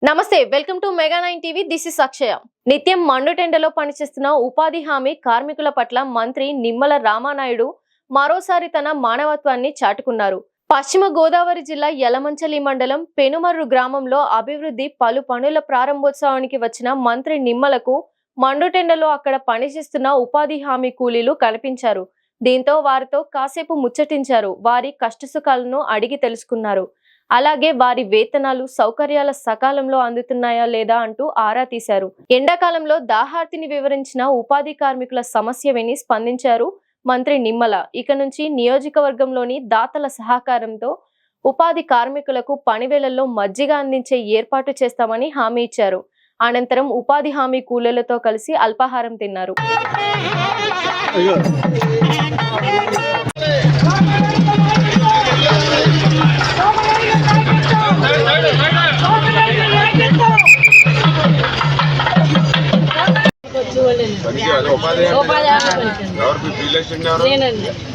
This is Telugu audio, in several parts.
నమస్తే welcome to Mega 9 TV this is Akshaya. నిత్యం మండుటెండలో పనిచేస్తున్న ఉపాధి హామీ కార్మికుల పట్ల మంత్రి నిమ్మల రామానాయుడు మరోసారి తన మానవత్వాన్ని చాటుకున్నారు. పశ్చిమ గోదావరి జిల్లా యలమంచిలి మండలం పెనుమర్రు గ్రామంలో అభివృద్ధి పలు పనుల ప్రారంభోత్సవానికి వచ్చిన మంత్రి నిమ్మలకు మండుటెండలో అక్కడ పనిచేస్తున్న ఉపాధి హామీ కూలీలు కనిపించారు. దీంతో వారితో కాసేపు ముచ్చటించారు. వారి కష్టసుఖాలను అడిగి తెలుసుకున్నారు. అలాగే వారి వేతనాలు సౌకర్యాల సకాలంలో అందుతున్నాయా లేదా అంటూ ఆరా తీశారు. ఎండాకాలంలో దాహార్తిని వివరించిన ఉపాధి కార్మికుల సమస్య విని స్పందించారు మంత్రి నిమ్మల. ఇక నుంచి నియోజకవర్గంలోని దాతల సహకారంతో ఉపాధి కార్మికులకు పనివేళల్లో మజ్జిగ అందించే ఏర్పాటు చేస్తామని హామీ ఇచ్చారు. అనంతరం ఉపాధి హామీ కూలీలతో కలిసి అల్పాహారం తిన్నారు.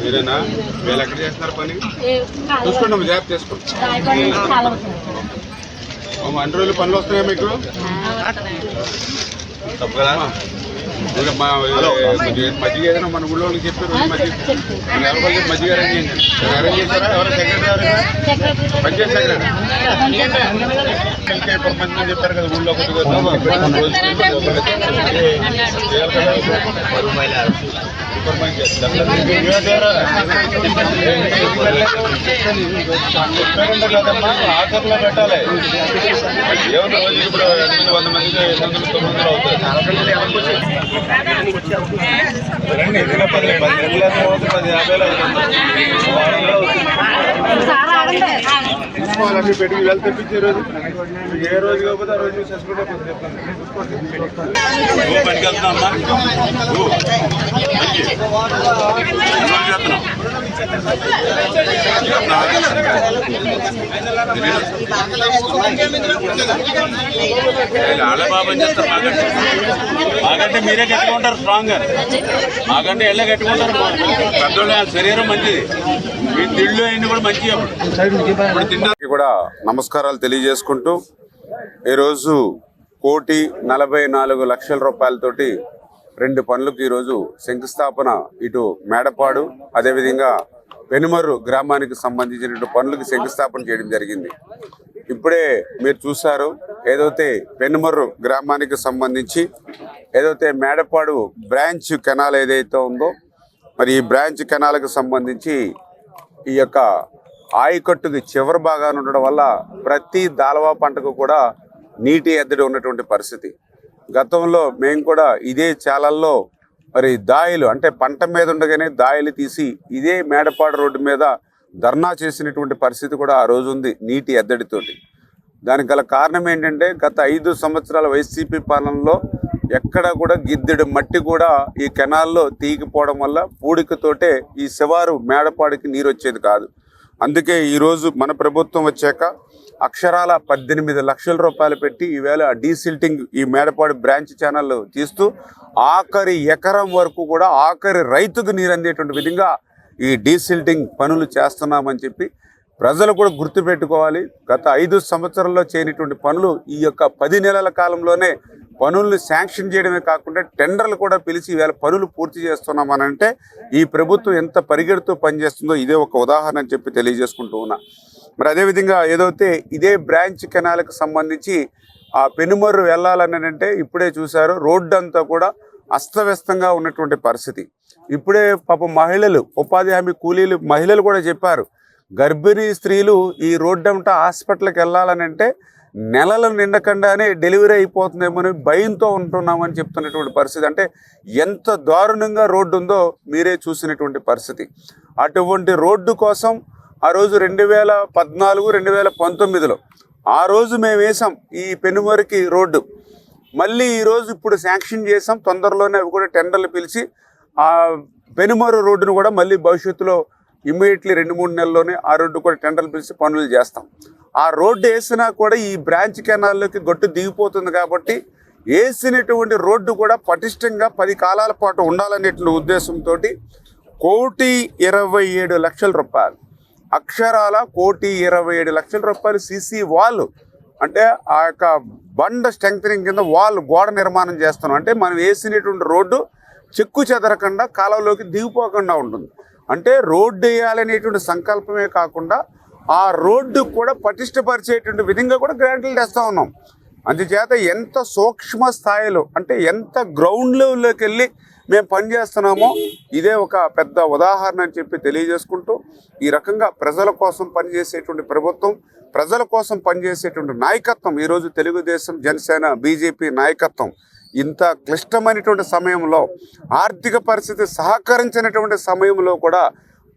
మీరేనా వీళ్ళు ఎక్కడ చేస్తున్నారు పని చూసుకోండి జాబ్ చేసుకోండి. అన్ని రోజులు పనులు వస్తున్నాయా మీకు? తప్పు కదా. మజ్జిగ ఏదైనా మన ఊళ్ళో చెప్పారు మజ్జిగ మజ్జిగ అరేంజ్ చేయండి. అరేంజ్ చేస్తారా? ఎవరు సెక్రటరీ పంచాయతీ సెక్రటరీ ఇప్పుడు మంది చెప్పారు కదా ఊళ్ళో కదమ్మా ఆఖర్లో పెట్టాలి. ఎవరు రోజు ఇప్పుడు 800 మందికి 800 900 అవుతుంది. రండి 10 తీసుకోవాలండి పెట్టి వెళ్తే తెప్పించే రోజు ఏ రోజు కాకపోతే ఆ రోజు సస్పెండ్ అయిపోతుంది. చెప్పండి పనికి వెళ్తున్నామ్మా ఆలబాబు అని చెప్తారు. మాకంటే మీరే కట్టుకుంటారు స్ట్రాంగ్ గా, మాకంటే ఎళ్ళ కట్టుకుంటారు. పెద్దోళ్ళ శరీరం మంచిది, మీ తిళ్ళు అయినా కూడా మంచిది. అప్పుడు కూడా నమస్కారాలు తెలియజేసుకుంటూ ఈరోజు 1,44,00,000 రూపాయలతోటి 2 పనులకు ఈరోజు శంకుస్థాపన ఇటు మేడపాడు అదేవిధంగా పెనుమర్రు గ్రామానికి సంబంధించిన పనులకు శంకుస్థాపన చేయడం జరిగింది. ఇప్పుడే మీరు చూశారు ఏదైతే పెనుమర్రు గ్రామానికి సంబంధించి ఏదైతే మేడపాడు బ్రాంచ్ కెనాల్ ఏదైతే ఉందో మరి ఈ బ్రాంచ్ కెనాల్కి సంబంధించి ఈ యొక్క ఆయకట్టుకి చివరి భాగాన్ని ఉండడం వల్ల ప్రతి దాలవా పంటకు కూడా నీటి ఎద్దడి ఉన్నటువంటి పరిస్థితి. గతంలో మేము కూడా ఇదే చాలల్లో మరి దాయిలు అంటే పంట మీద ఉండగానే దాయిలు తీసి ఇదే మేడపాడు రోడ్డు మీద ధర్నా చేసినటువంటి పరిస్థితి కూడా ఆ రోజు ఉంది నీటి ఎద్దడితోటి. దానికి గల కారణం ఏంటంటే గత 5 సంవత్సరాల వైసీపీ పాలనలో ఎక్కడ కూడా గిద్దెడు మట్టి కూడా ఈ కెనాల్లో తీగిపోవడం వల్ల పూడికతోటే ఈ శివారు మేడపాడికి నీరు వచ్చేది కాదు. అందుకే ఈరోజు మన ప్రభుత్వం వచ్చాక అక్షరాల 18 లక్షల రూపాయలు పెట్టి ఈవేళ డీసిల్టింగ్ ఈ మేడపాడు బ్రాంచ్ ఛానల్ తీస్తూ ఆఖరి ఎకరం వరకు కూడా ఆఖరి రైతుకు నీరు అందేటువంటి విధంగా ఈ డీసిల్టింగ్ పనులు చేస్తున్నామని చెప్పి ప్రజలు కూడా గుర్తుపెట్టుకోవాలి. గత 5 సంవత్సరాల్లో చేయనటువంటి పనులు ఈ యొక్క 10 నెలల కాలంలోనే పనులను శాంక్షన్ చేయడమే కాకుండా టెండర్లు కూడా పిలిచి ఈవేళ పనులు పూర్తి చేస్తున్నామనంటే ఈ ప్రభుత్వం ఎంత పరిగెడుతూ పనిచేస్తుందో ఇదే ఒక ఉదాహరణ అని చెప్పి తెలియజేసుకుంటూ ఉన్నా. మరి అదేవిధంగా ఏదైతే ఇదే బ్రాంచ్ కెనాల్కి సంబంధించి ఆ పెనుమర్రు వెళ్ళాలని అంటే ఇప్పుడే చూశారు రోడ్డు అంతా కూడా అస్తవ్యస్తంగా ఉన్నటువంటి పరిస్థితి. ఇప్పుడే పాపం మహిళలు ఉపాధి హామీ కూలీలు మహిళలు కూడా చెప్పారు గర్భిణీ స్త్రీలు ఈ రోడ్డు అంతా హాస్పిటల్కి వెళ్ళాలని అంటే నెలలు నిండకుండానే డెలివరీ అయిపోతుందేమోని భయంతో ఉంటున్నామని చెప్తున్నటువంటి పరిస్థితి. అంటే ఎంత దారుణంగా రోడ్డు ఉందో మీరే చూసినటువంటి పరిస్థితి. అటువంటి రోడ్డు కోసం ఆ రోజు 2014, 2019లో ఆ రోజు మేము వేసాం ఈ పెనుమర్రుకి రోడ్డు. మళ్ళీ ఈరోజు ఇప్పుడు శాంక్షన్ చేసాం. తొందరలోనే అవి కూడా టెండర్లు పిలిచి ఆ పెనుమర్రు రోడ్డును కూడా మళ్ళీ భవిష్యత్తులో ఇమ్మీడియట్లీ 2-3 నెలల్లోనే ఆ రోడ్డు కూడా టెండర్లు పిలిచి పనులు చేస్తాం. ఆ రోడ్డు వేసినా కూడా ఈ బ్రాంచ్ కెనాల్లోకి గట్టు దిగిపోతుంది కాబట్టి వేసినటువంటి రోడ్డు కూడా పటిష్టంగా 10 కాలాల పాటు ఉండాలనేటువంటి ఉద్దేశంతో 1,27,00,000 రూపాయలు అక్షరాల 1,27,00,000 రూపాయలు సీసీ వాల్ అంటే ఆ యొక్క బండ స్ట్రెంగ్తనింగ్ కింద గోడ నిర్మాణం చేస్తున్నాం. అంటే మనం వేసినటువంటి రోడ్డు చెక్కు చెదరకుండా కాలువలోకి దిగిపోకుండా ఉంటుంది. అంటే రోడ్డు వేయాలనేటువంటి సంకల్పమే కాకుండా ఆ రోడ్డు కూడా పటిష్టపరిచేటువంటి విధంగా కూడా గ్రాంట్లు తెస్తూ ఉన్నాం. అందుచేత ఎంత సూక్ష్మ స్థాయిలో అంటే ఎంత గ్రౌండ్ లెవెల్లోకి వెళ్ళి మేము పనిచేస్తున్నామో ఇదే ఒక పెద్ద ఉదాహరణ అని చెప్పి తెలియజేసుకుంటూ, ఈ రకంగా ప్రజల కోసం పనిచేసేటువంటి ప్రభుత్వం, ప్రజల కోసం పనిచేసేటువంటి నాయకత్వం ఈరోజు తెలుగుదేశం, జనసేన, బీజేపీ నాయకత్వం ఇంత క్లిష్టమైనటువంటి సమయంలో, ఆర్థిక పరిస్థితి సహకరించినటువంటి సమయంలో కూడా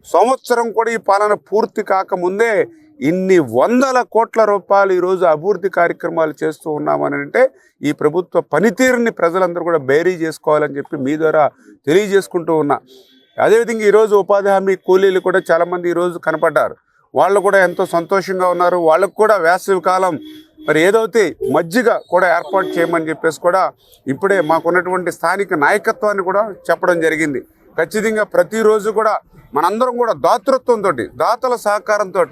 సంవత్సరం కూడా ఈ పాలన పూర్తి కాకముందే ఇన్ని వందల కోట్ల రూపాయలు ఈరోజు అభివృద్ధి కార్యక్రమాలు చేస్తూ ఉన్నామని అంటే ఈ ప్రభుత్వ పనితీరుని ప్రజలందరూ కూడా బేరీ చేసుకోవాలని చెప్పి మీ ద్వారా తెలియజేసుకుంటూ ఉన్నా. అదేవిధంగా ఈరోజు ఉపాధి హామీ కూలీలు కూడా చాలామంది ఈరోజు కనపడ్డారు. వాళ్ళు కూడా ఎంతో సంతోషంగా ఉన్నారు. వాళ్ళకు కూడా వేసవి కాలం మరి ఏదైతే మజ్జిగ కూడా ఏర్పాటు చేయమని చెప్పేసి కూడా ఇప్పుడే మాకున్నటువంటి స్థానిక నాయకత్వాన్ని కూడా చెప్పడం జరిగింది. ఖచ్చితంగా ప్రతిరోజు కూడా మనందరం కూడా దాతృత్వంతో, దాతల సహకారంతో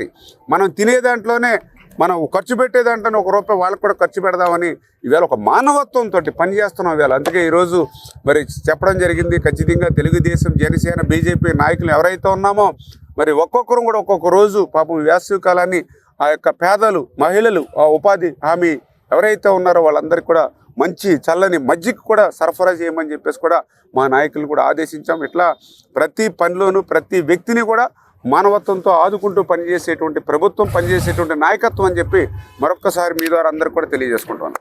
మనం తినే దాంట్లోనే మనం ఖర్చు పెట్టే దాంట్లోనే ₹1 వాళ్ళకు కూడా ఖర్చు పెడదామని ఈవేళ ఒక మానవత్వంతో పనిచేస్తున్నాం ఈవేళ. అందుకే ఈరోజు మరి చెప్పడం జరిగింది. ఖచ్చితంగా తెలుగుదేశం, జనసేన, బీజేపీ నాయకులు ఎవరైతే ఉన్నామో మరి ఒక్కొక్కరు కూడా ఒక్కొక్క రోజు పాపం వేసవి కాలాన్ని ఆ యొక్క పేదలు, మహిళలు, ఆ ఉపాధి హామీ ఎవరైతే ఉన్నారో వాళ్ళందరికీ కూడా మంచి చల్లని మజ్జిగ కూడా సరఫరా చేయమని చెప్పేసి కూడా మా నాయకులు కూడా ఆదేశించాం. ఇట్లా ప్రతి పనిలోనూ ప్రతి వ్యక్తిని కూడా మానవత్వంతో ఆదుకుంటూ పనిచేసేటువంటి ప్రభుత్వం, పనిచేసేటువంటి నాయకత్వం అని చెప్పి మరొక్కసారి మీ ద్వారా అందరికీ కూడా తెలియజేసుకుంటున్నాను.